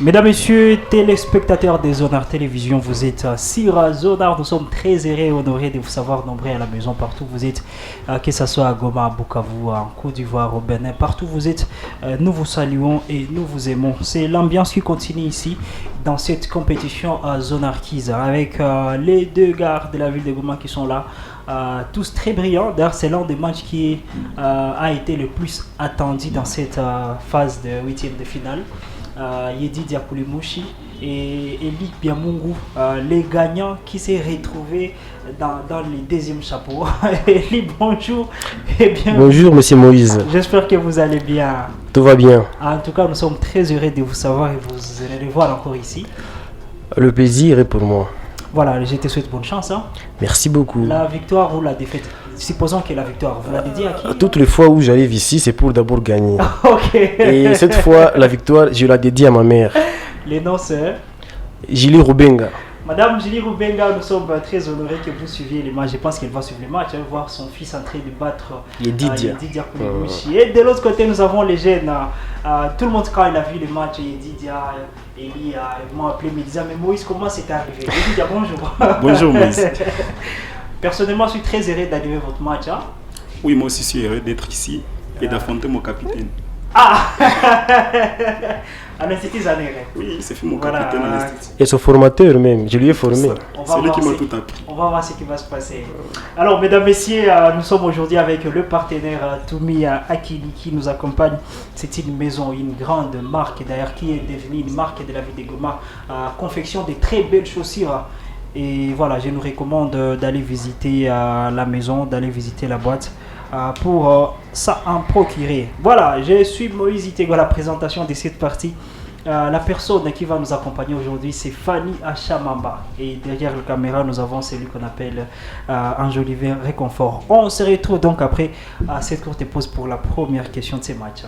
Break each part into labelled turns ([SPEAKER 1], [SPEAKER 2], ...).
[SPEAKER 1] Mesdames, Messieurs, téléspectateurs des Zonard Télévision, vous êtes sur Zonard. Nous sommes très heureux et honorés de vous savoir nombreux à la maison, partout où vous êtes, que ce soit à Goma, à Bukavu, en Côte d'Ivoire, au Bénin, partout où vous êtes, nous vous saluons et nous vous aimons. C'est l'ambiance qui continue ici dans cette compétition à Zonard Kiz avec les deux gars de la ville de Goma qui sont là. Tous très brillants. D'ailleurs, c'est l'un des matchs qui a été le plus attendu dans cette phase de huitième de finale. Yedi Diakoulimouchi et Eli Biamungu, les gagnants qui s'est retrouvés dans les deuxièmes chapeaux. Eli, bonjour. Et bien,
[SPEAKER 2] bonjour, monsieur Moïse.
[SPEAKER 1] J'espère que vous allez bien.
[SPEAKER 2] Tout va bien.
[SPEAKER 1] En tout cas, nous sommes très heureux de vous savoir et vous allez les voir encore ici.
[SPEAKER 2] Le plaisir est pour moi.
[SPEAKER 1] Voilà, je te souhaite bonne chance. Hein.
[SPEAKER 2] Merci beaucoup.
[SPEAKER 1] La victoire ou la défaite? Supposons que la victoire, vous l'avez dit à qui?
[SPEAKER 2] Toutes les fois où j'arrive ici, c'est pour d'abord gagner.
[SPEAKER 1] Ok.
[SPEAKER 2] Et cette fois, la victoire, je la dédie à ma mère.
[SPEAKER 1] Les noms, c'est
[SPEAKER 2] Julie Rubenga.
[SPEAKER 1] Madame Julie Rubenga, nous sommes très honorés que vous suiviez les matchs. Je pense qu'elle va suivre les matchs, voir son fils en train de battre
[SPEAKER 2] Yedidia.
[SPEAKER 1] Et de l'autre côté, nous avons les jeunes. Tout le monde, quand il a vu les matchs, Yedidia, Eli m'a appelé, me disant, mais Moïse, comment c'est arrivé? Yedidia, bonjour.
[SPEAKER 3] Bonjour Moïse.
[SPEAKER 1] Personnellement, je suis très heureux d'animer votre match. Hein?
[SPEAKER 3] Oui, moi aussi, je suis heureux d'être ici et d'affronter mon capitaine.
[SPEAKER 1] Ah à l'Institut Zanéré.
[SPEAKER 3] Oui, c'est mon capitaine à l'Institut.
[SPEAKER 2] Et son formateur même, je lui ai formé.
[SPEAKER 3] C'est lui qui m'a tout appris.
[SPEAKER 1] On va voir ce qui va se passer. Alors, mesdames, messieurs, nous sommes aujourd'hui avec le partenaire Toumi Akili qui nous accompagne. C'est une maison, une grande marque d'ailleurs qui est devenue une marque de la ville de Goma. Confection de très belles chaussures. Et voilà, je nous recommande d'aller visiter la maison, d'aller visiter la boîte pour ça en procurer. Voilà, je suis Moïse Itego à la présentation de cette partie. La personne qui va nous accompagner aujourd'hui, c'est Fanny Achamamba. Et derrière la caméra, nous avons celui qu'on appelle Ange-Olivier Réconfort. On se retrouve donc après cette courte pause pour la première question de ces matchs.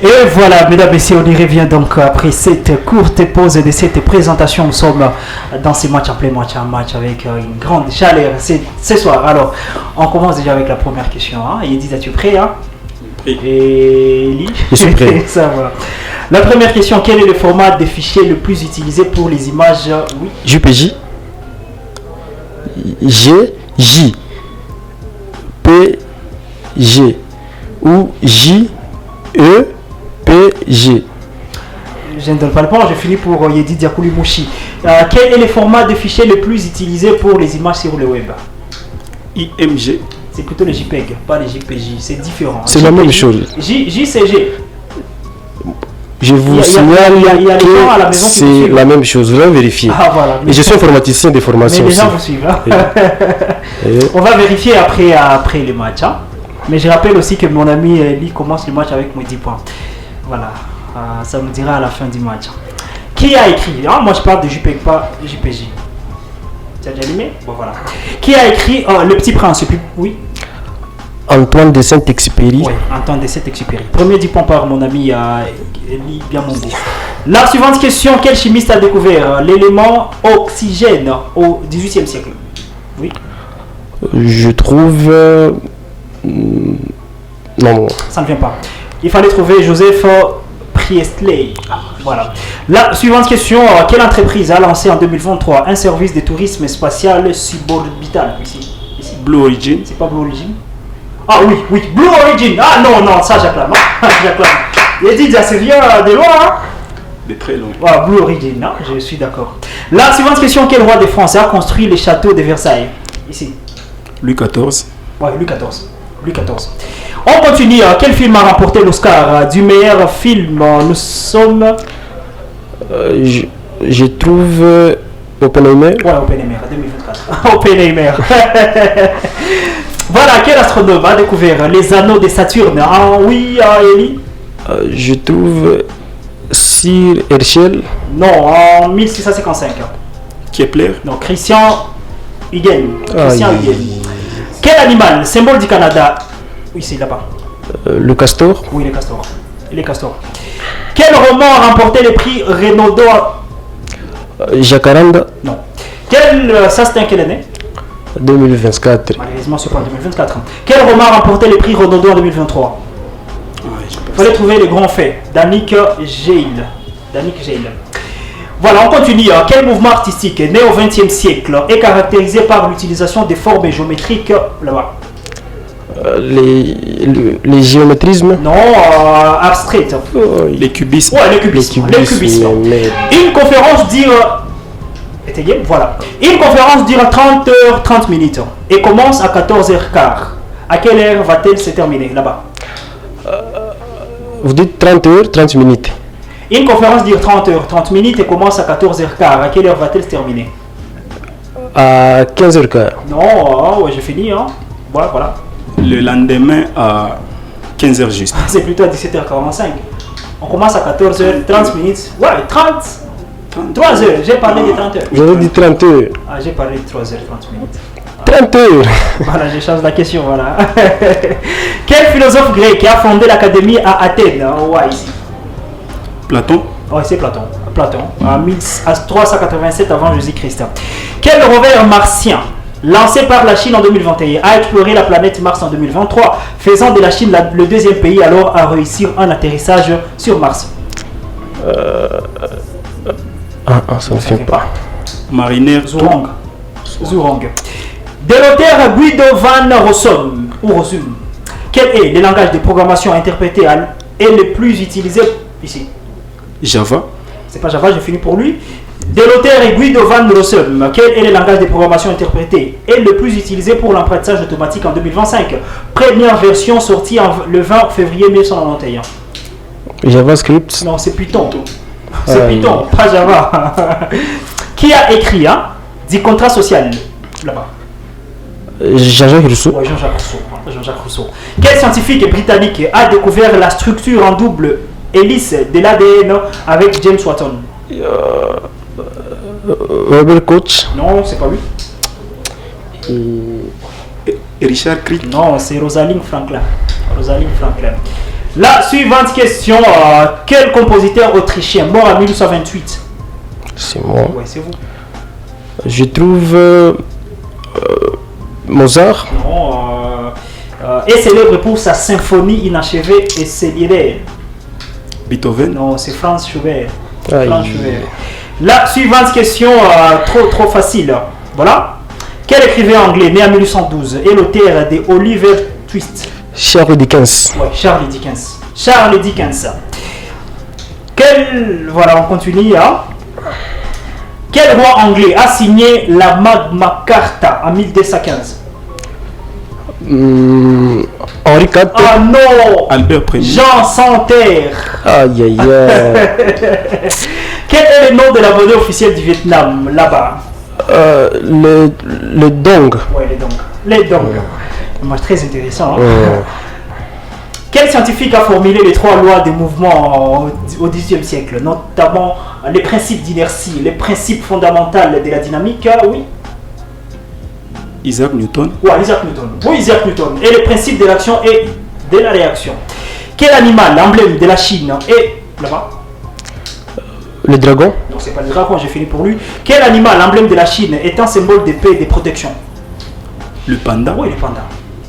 [SPEAKER 1] Et voilà, mesdames et messieurs, on y revient donc après cette courte pause de cette présentation. Nous sommes dans ces matchs en plein match, un match avec une grande chaleur ce soir. Alors, on commence déjà avec la première question. Hein. Yedi, es-tu prêt? Hein?
[SPEAKER 3] Oui.
[SPEAKER 1] Et Eli?
[SPEAKER 2] Je suis prêt.
[SPEAKER 1] Ça va. La première question, quel est le format de fichier le plus utilisé pour les images? Oui.
[SPEAKER 2] JPJ, GJ, PG ou JE. PG.
[SPEAKER 1] Je ne donne pas le point, je finis pour Yedi Diakoulimouchi. Quel est le format de fichier le plus utilisé pour les images sur le web?
[SPEAKER 3] IMG.
[SPEAKER 1] C'est plutôt le JPEG, pas le JPJ, c'est différent.
[SPEAKER 2] C'est la même chose.
[SPEAKER 1] JCG.
[SPEAKER 2] Je vous signale que c'est la même chose, vous allez vérifier.
[SPEAKER 1] Ah, voilà.
[SPEAKER 2] Et je suis informaticien de formation.
[SPEAKER 1] Mais les gens
[SPEAKER 2] aussi
[SPEAKER 1] vous suivent. Hein? On va vérifier après les matchs. Hein? Mais je rappelle aussi que mon ami Eli commence le match avec mes 10 points. Voilà, ça nous dira à la fin du match. Qui a écrit? Moi je parle de JPEG, pas JPJ. Tu as déjà allumé? Bon voilà. Qui a écrit Le Petit Prince? Oui.
[SPEAKER 2] Antoine de Saint-Exupéry.
[SPEAKER 1] Oui, Antoine de Saint-Exupéry. Premier 10 points par mon ami Eli Biamongo. La suivante question, quel chimiste a découvert l'élément oxygène au XVIIIe siècle? Oui.
[SPEAKER 2] Je trouve... non.
[SPEAKER 1] Ça ne vient pas. Il fallait trouver Joseph Priestley. Voilà. La suivante question, quelle entreprise a lancé en 2023 un service de tourisme spatial suborbital ici?
[SPEAKER 3] Blue Origin.
[SPEAKER 1] C'est pas Blue Origin? Ah oui, Blue Origin. Ah non, ça j'acclame. J'acclame. Il dit, ça vient de loin. Hein?
[SPEAKER 3] De très loin.
[SPEAKER 1] Voilà, Blue Origin, non? Je suis d'accord. La suivante question, quel roi de France a construit le château de Versailles? Ici.
[SPEAKER 3] Louis XIV.
[SPEAKER 1] Ouais, Louis XIV. On continue. Quel film a remporté l'Oscar du meilleur film? Nous sommes...
[SPEAKER 2] je trouve... Oppenheimer.
[SPEAKER 1] Ouais, Oppenheimer, 2024. Oppenheimer. Voilà, quel astronome a découvert les anneaux de Saturne? Oui, Eli?
[SPEAKER 2] Je trouve... Sir Herschel.
[SPEAKER 1] Non, en 1655.
[SPEAKER 3] Kepler.
[SPEAKER 1] Non, Christian Huygens. Quel animal, symbole du Canada? Oui, c'est là-bas.
[SPEAKER 2] Le castor.
[SPEAKER 1] Oui, les castors. Quel roman a remporté le prix Renaudot?
[SPEAKER 2] Jacaranda.
[SPEAKER 1] Non. Ça c'était en quelle année?
[SPEAKER 2] 2024.
[SPEAKER 1] Malheureusement, c'est pas en 2024. Quel roman a remporté le prix Renaudot en 2023?
[SPEAKER 3] Ouais, j'ai
[SPEAKER 1] Il fallait trouver les grands faits. Danick Geil. Voilà, on continue. Quel mouvement artistique né au XXe siècle est caractérisé par l'utilisation des formes géométriques là-bas?
[SPEAKER 2] Les géométrismes?
[SPEAKER 1] Non, abstraites.
[SPEAKER 3] Les cubismes.
[SPEAKER 1] Ouais, les cubismes. Une conférence dure. Voilà. Une conférence dure 30 heures, 30 minutes et commence à 14h15. À quelle heure va-t-elle se terminer là-bas?
[SPEAKER 2] Vous dites 30 heures, 30 minutes.
[SPEAKER 1] Une conférence dure 30 heures, 30 minutes et commence à 14h15. À quelle heure va-t-elle se terminer?
[SPEAKER 2] À 15h15.
[SPEAKER 1] Non, ouais, j'ai fini. Hein. Voilà.
[SPEAKER 3] Le lendemain à 15h juste.
[SPEAKER 1] C'est plutôt à 17h45. On commence à 14h, 30 minutes. Ouais, 3 heures. J'ai parlé de 30 heures.
[SPEAKER 2] J'avais dit 30 heures.
[SPEAKER 1] Ah, j'ai parlé de 3 heures, 30 minutes.
[SPEAKER 2] 30 heures.
[SPEAKER 1] Voilà, je change la question, voilà. Quel philosophe grec a fondé l'académie à Athènes? Ouais, ici.
[SPEAKER 3] Platon.
[SPEAKER 1] Oui, c'est Platon. À 387 avant Jésus-Christ. Quel rover martien lancé par la Chine en 2021 a exploré la planète Mars en 2023, faisant de la Chine le deuxième pays alors à réussir un atterrissage sur Mars?
[SPEAKER 2] Ça ne fait pas.
[SPEAKER 3] Mariner
[SPEAKER 1] Zhurong. De l'auteur Guido van Rossum, quel est le langage de programmation interprété et le plus utilisé ici?
[SPEAKER 3] Java.
[SPEAKER 1] C'est pas Java, j'ai fini pour lui. De l'auteur Guido van Rossum, quel est le langage de programmation interprété et le plus utilisé pour l'apprentissage automatique en 2025? Première version sortie le 20 février 1991.
[SPEAKER 2] JavaScript.
[SPEAKER 1] Non, c'est Python. C'est Python, pas Java. Qui a écrit dit contrat social là-bas?
[SPEAKER 2] Jean-Jacques Rousseau.
[SPEAKER 1] Ouais, Jean-Jacques Rousseau. Quel scientifique britannique a découvert la structure en double hélice de l'ADN avec James Watson?
[SPEAKER 2] Robert Koch.
[SPEAKER 1] Non, c'est pas lui.
[SPEAKER 3] Et Richard Crick.
[SPEAKER 1] Non, c'est Rosalind Franklin. La suivante question. Quel compositeur autrichien mort en 1828?
[SPEAKER 2] C'est moi.
[SPEAKER 1] Ouais, c'est vous.
[SPEAKER 2] Je trouve Mozart.
[SPEAKER 1] Non, est célèbre pour sa symphonie inachevée et célèbre.
[SPEAKER 3] Beethoven.
[SPEAKER 1] Non, c'est Franz Schubert.
[SPEAKER 2] Aïe.
[SPEAKER 1] La suivante question, trop facile. Voilà. Quel écrivain anglais né en 1812 est l'auteur de Oliver Twist?
[SPEAKER 2] Charles Dickens.
[SPEAKER 1] Ouais, Charles Dickens. Voilà, on continue. Quel roi anglais a signé la Magna Carta en 1215?
[SPEAKER 2] Henri IV.
[SPEAKER 1] Ah non!
[SPEAKER 3] Albert Ier.
[SPEAKER 1] Jean Santerre.
[SPEAKER 2] Aïe.
[SPEAKER 1] Quel est le nom de la monnaie officielle du Vietnam là-bas?
[SPEAKER 2] Le dong.
[SPEAKER 1] Ouais, les dong. Ouais. Très intéressant. Quel scientifique a formulé les 3 lois des mouvements au XVIIIe siècle, notamment les principes d'inertie, les principes fondamentaux de la dynamique? Oui.
[SPEAKER 3] Isaac Newton.
[SPEAKER 1] Ouais, Isaac Newton. Et les principes de l'action et de la réaction. Quel animal, l'emblème de la Chine, est là-bas?
[SPEAKER 2] Le dragon.
[SPEAKER 1] Non, c'est pas le dragon, j'ai fini pour lui. Quel animal, l'emblème de la Chine, est un symbole de paix et de protection?
[SPEAKER 3] Le panda.
[SPEAKER 1] Oui,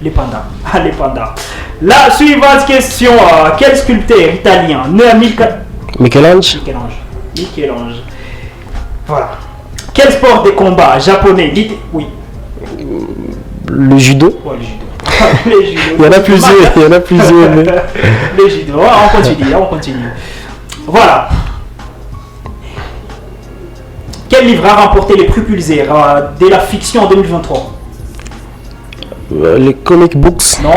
[SPEAKER 1] les pandas. La suivante question. Quel sculpteur italien né à
[SPEAKER 2] Michel-Ange.
[SPEAKER 1] Voilà. Quel sport de combat japonais? Oui.
[SPEAKER 2] Le judo.
[SPEAKER 1] Ouais, le judo.
[SPEAKER 2] Il y en a plusieurs. Mais...
[SPEAKER 1] Le judo. On continue. Voilà. Quel livre a remporté les prix Pulitzer de la fiction en 2023?
[SPEAKER 2] Les comic books.
[SPEAKER 1] Non,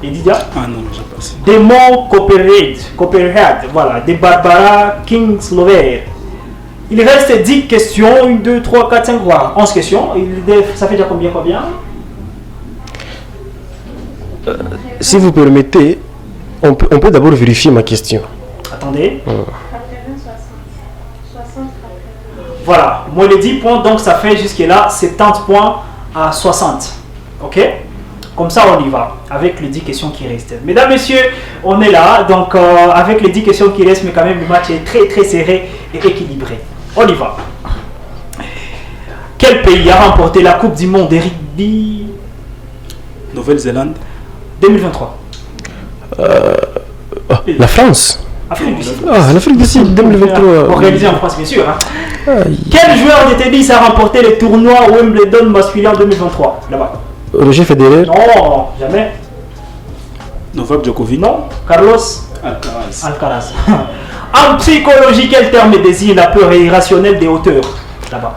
[SPEAKER 1] Edidia.
[SPEAKER 3] Ah non, j'ai passé.
[SPEAKER 1] Démon Copperhead, voilà, de Barbara Kingsolver. Il reste 10 questions, 1, 2, 3, 4, 5, voilà, 11 questions. Ça fait déjà combien?
[SPEAKER 2] Si vous permettez, on peut d'abord vérifier ma question.
[SPEAKER 1] Attendez. Voilà, moi les 10 points, donc ça fait jusque-là 70 points à 60. Ok? Comme ça, on y va, avec les 10 questions qui restent. Mesdames, messieurs, on est là, donc avec les 10 questions qui restent, mais quand même, le match est très, très serré et équilibré. On y va. Quel pays a remporté la Coupe du Monde de rugby?
[SPEAKER 3] Nouvelle-Zélande.
[SPEAKER 1] 2023.
[SPEAKER 2] La France.
[SPEAKER 1] Afrique du Sud.
[SPEAKER 2] Ah, l'Afrique du Sud 2023.
[SPEAKER 1] Pour réaliser en France, bien sûr. Quel joueur de tennis a remporté le tournoi Wimbledon masculin en 2023? Là-bas.
[SPEAKER 2] Roger Federer.
[SPEAKER 1] Non, jamais.
[SPEAKER 3] Novak Djokovic.
[SPEAKER 1] Non, Carlos Alcaraz. En psychologie, quel terme désigne la peur irrationnelle des hauteurs? Là-bas.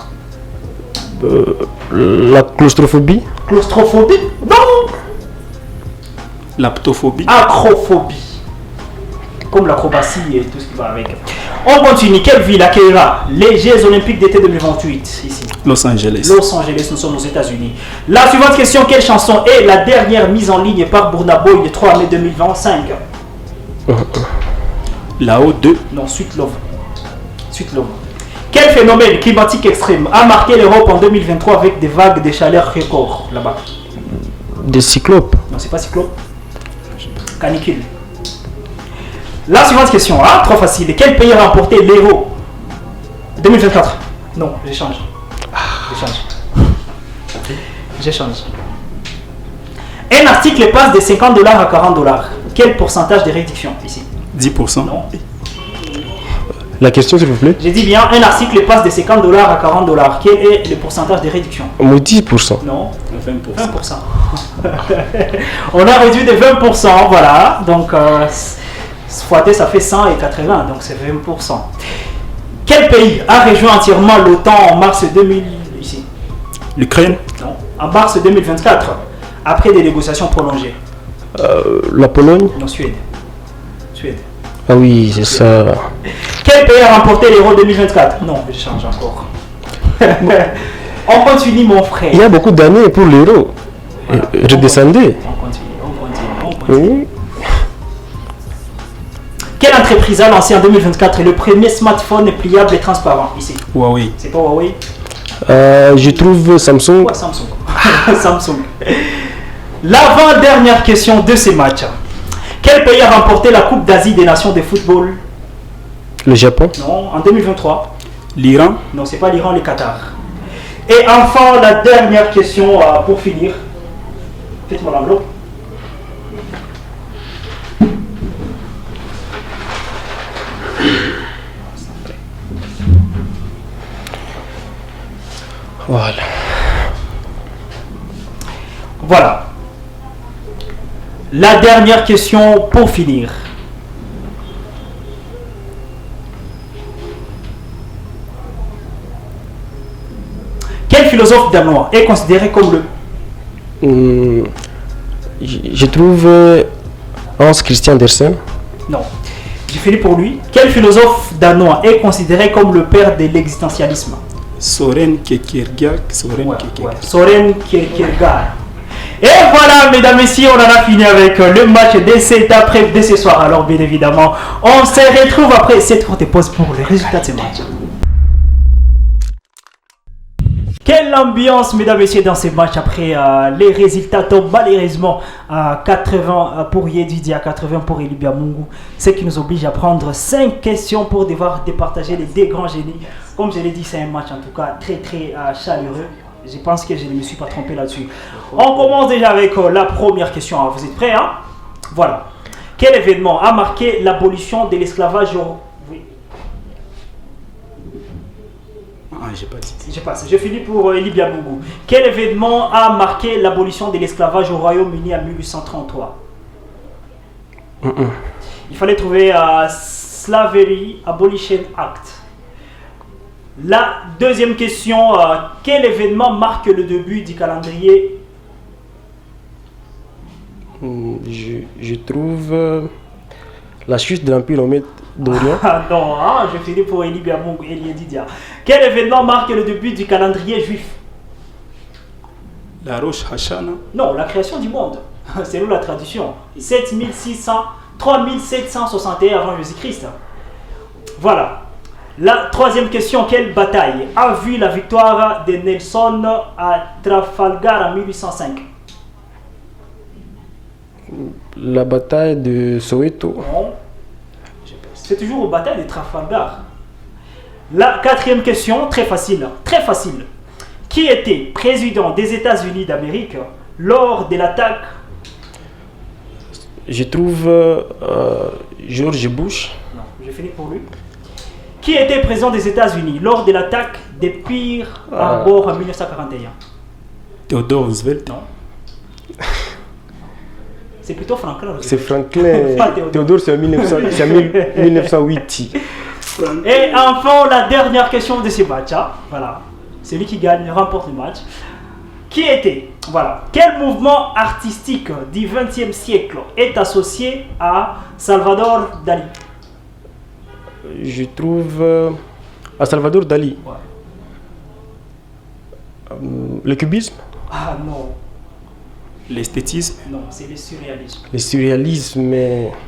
[SPEAKER 2] La claustrophobie.
[SPEAKER 1] Claustrophobie? Non.
[SPEAKER 3] L'aptophobie.
[SPEAKER 1] Acrophobie. Comme l'acrobatie et tout ce qui va avec. On continue. Quelle ville accueillera les Jeux Olympiques d'été 2028 ici?
[SPEAKER 3] Los Angeles.
[SPEAKER 1] Los Angeles, nous sommes aux États-Unis. La suivante question, quelle chanson est la dernière mise en ligne par Burna Boy le 3 mai 2025?
[SPEAKER 3] Là-haut 2.
[SPEAKER 1] Non, Sweet Love. Sweet Love. Quel phénomène climatique extrême a marqué l'Europe en 2023 avec des vagues de chaleur records là-bas?
[SPEAKER 2] Des cyclopes.
[SPEAKER 1] Non, c'est pas cyclone. Canicule. La suivante question, trop facile. Quel pays a remporté l'Euro 2024? Non, j'échange. J'échange. Un article passe de $50 à $40. Quel pourcentage de réduction ici?
[SPEAKER 3] 10%.
[SPEAKER 1] Non.
[SPEAKER 2] La question, s'il vous plaît.
[SPEAKER 1] J'ai dit bien, un article passe de $50 à $40. Quel est le pourcentage de réduction?
[SPEAKER 2] 10%.
[SPEAKER 1] Non.
[SPEAKER 3] 20%.
[SPEAKER 1] On a réduit de 20%, voilà. Donc, fois ça fait 100 et 80, donc c'est 20%. Quel pays a rejoint entièrement l'OTAN en mars 2000 ici?
[SPEAKER 3] L'Ukraine.
[SPEAKER 1] Non. En mars 2024, après des négociations prolongées.
[SPEAKER 2] La Pologne.
[SPEAKER 1] Non, Suède.
[SPEAKER 2] Ah oui, c'est ça.
[SPEAKER 1] Quel pays a remporté l'Euro 2024? Non, je change encore. On continue, mon frère.
[SPEAKER 2] Il y a beaucoup d'années pour l'euro. Voilà. Redescendez.
[SPEAKER 1] On continue. Oui. Quelle entreprise a lancé en 2024 le premier smartphone pliable et transparent ici?
[SPEAKER 3] Huawei.
[SPEAKER 1] C'est pas Huawei?
[SPEAKER 2] Je trouve Samsung.
[SPEAKER 1] Ouais, Samsung. Samsung. L'avant-dernière question de ces matchs. Quel pays a remporté la Coupe d'Asie des Nations de football?
[SPEAKER 2] Le Japon.
[SPEAKER 1] Non, en 2023.
[SPEAKER 3] L'Iran.
[SPEAKER 1] Non, c'est pas l'Iran, le Qatar. Et enfin, la dernière question pour finir. Faites-moi l'enveloppe. Voilà. La dernière question pour finir. Quel philosophe danois est considéré comme le...
[SPEAKER 2] Je trouve Hans Christian Andersen.
[SPEAKER 1] Non. J'ai fini pour lui. Quel philosophe danois est considéré comme le père de l'existentialisme?
[SPEAKER 3] Soren Kierkegaard.
[SPEAKER 1] Soren Kierkegaard. Et voilà, mesdames, messieurs, on en a fini avec le match de cet après, de ce soir. Alors, bien évidemment, on se retrouve après cette courte pause pour le résultat de ce match. Quelle ambiance, mesdames et messieurs, dans ces matchs après les résultats tombent malheureusement à 80 pour Yedidi, à 80 pour Elibia Mungu, ce qui nous oblige à prendre 5 questions pour devoir départager les deux grands génies. Comme je l'ai dit, c'est un match en tout cas très chaleureux. Je pense que je ne me suis pas trompé là-dessus. On commence déjà avec la première question. Vous êtes prêts, hein? Voilà. Quel événement a marqué l'abolition de l'esclavage au... Oui.
[SPEAKER 3] J'ai pas dit.
[SPEAKER 1] Je passe. Je finis pour Elibia Mungu. Quel événement a marqué l'abolition de l'esclavage au Royaume-Uni en 1833? Il fallait trouver Slavery Abolition Act. La deuxième question, quel événement marque le début du calendrier?
[SPEAKER 2] Je trouve la chute de l'Empire d'Orient.
[SPEAKER 1] Non, je finis pour Elibia Mungu et Eliedidia. Quel événement marque le début du calendrier juif?
[SPEAKER 3] La Rosh Hashanah.
[SPEAKER 1] Non, la création du monde. C'est nous la tradition. 3761 avant Jésus-Christ. Voilà. La troisième question, quelle bataille a vu la victoire de Nelson à Trafalgar en 1805?
[SPEAKER 2] La bataille de Soweto.
[SPEAKER 1] Non. C'est toujours aux batailles de Trafalgar. La quatrième question, très facile. Qui était président des États-Unis d'Amérique lors de l'attaque
[SPEAKER 2] Je trouve George Bush.
[SPEAKER 1] Non, j'ai fini pour lui. Qui était président des États-Unis lors de l'attaque des Pearl Harbor en 1941?
[SPEAKER 3] Theodore Roosevelt.
[SPEAKER 1] Non. C'est plutôt Franklin.
[SPEAKER 2] C'est Franklin. Théodore, c'est en 1908.
[SPEAKER 1] Et enfin, la dernière question de ce match. Hein. Voilà. Celui qui gagne remporte le match. Qui était, voilà, quel mouvement artistique du XXe siècle est associé à Salvador Dali?
[SPEAKER 2] Je trouve à Salvador Dali.
[SPEAKER 1] Ouais.
[SPEAKER 2] Le cubisme?
[SPEAKER 1] Ah non.
[SPEAKER 3] L'esthétisme?
[SPEAKER 1] Non, c'est le surréalisme.
[SPEAKER 2] Le surréalisme.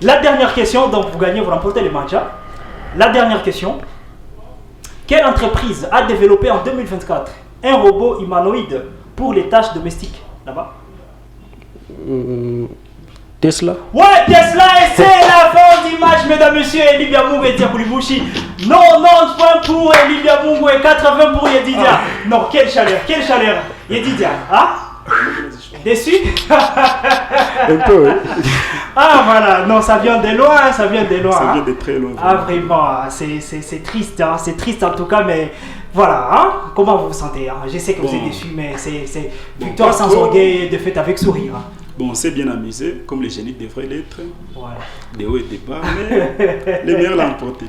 [SPEAKER 1] La dernière question, donc vous gagnez, vous remportez le match. Hein. La dernière question. Quelle entreprise a développé en 2024 un robot humanoïde pour les tâches domestiques là-bas?
[SPEAKER 2] Tesla.
[SPEAKER 1] Ouais, Tesla, et c'est la fin du match, mesdames, messieurs. Elie Biamungu et Dia Koulimouchi. 90 points pour Elie Biamungu et 80 pour Yedidia. Non, quelle chaleur, quelle chaleur. Yedidia, hein? Déçu?
[SPEAKER 2] Un peu, oui.
[SPEAKER 1] Ah voilà, non, ça vient de loin, ça vient de loin.
[SPEAKER 3] Ça vient
[SPEAKER 1] hein.
[SPEAKER 3] de très loin.
[SPEAKER 1] Ah vraiment, c'est triste, hein, c'est triste en tout cas, mais voilà, hein. Comment vous vous sentez, hein? Je sais que vous êtes déçus, mais c'est victoire sans orgueil, défaite avec sourire. Hein.
[SPEAKER 3] Bon, on s'est bien amusé, comme les génies devraient l'être.
[SPEAKER 1] Ouais.
[SPEAKER 3] Des hauts et des bas, mais les meilleurs l'ont emporté.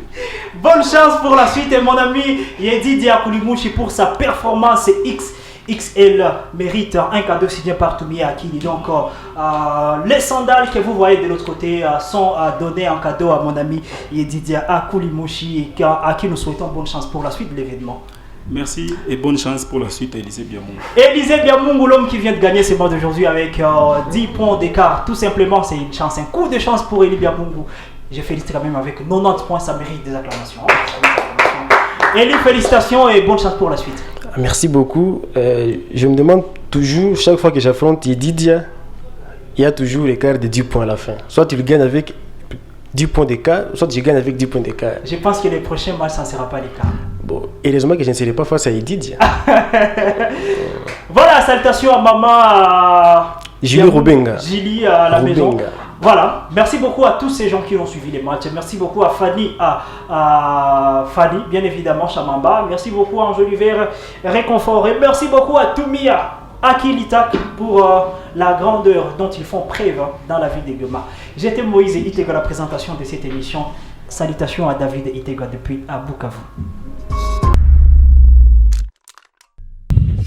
[SPEAKER 1] Bonne chance pour la suite, et mon ami Yedi Dia Koulimouchi pour sa performance XL mérite un cadeau signé par Toumi Akili. Donc les sandales que vous voyez de l'autre côté sont donnés en cadeau à mon ami Yedidia Koulimouchi, à qui nous souhaitons bonne chance pour la suite de l'événement.
[SPEAKER 3] Merci et bonne chance pour la suite à Élisée Biamungu.
[SPEAKER 1] Élisée Biamungu, l'homme qui vient de gagner ce match d'aujourd'hui avec 10 points d'écart. Tout simplement, c'est une chance, un coup de chance pour Élie Biamungu. Je félicite quand même avec 90 points, ça mérite des acclamations. Élie, félicitations et bonne chance pour la suite.
[SPEAKER 2] Merci beaucoup. Je me demande toujours, chaque fois que j'affronte Yedidia, il y a toujours l'écart de 10 points à la fin. Soit tu le gagnes avec 10 points d'écart, soit je gagne avec 10 points d'écart.
[SPEAKER 1] Je pense que les prochains matchs, ça ne sera pas l'écart.
[SPEAKER 2] Bon, heureusement que je ne serai pas face à Yedidia.
[SPEAKER 1] Voilà, salutations à maman
[SPEAKER 2] Julie Rubenga.
[SPEAKER 1] Julie à la maison. Voilà, merci beaucoup à tous ces gens qui ont suivi les matchs. Merci beaucoup à Fanny, Fanny, bien évidemment, Chamamba. Merci beaucoup à Angeliver Réconfort. Et merci beaucoup à Toumia Akilitak pour la grandeur dont ils font preuve dans la ville de Goma. J'étais Moïse Itega, la présentation de cette émission. Salutations à David Itega depuis à Bukavu.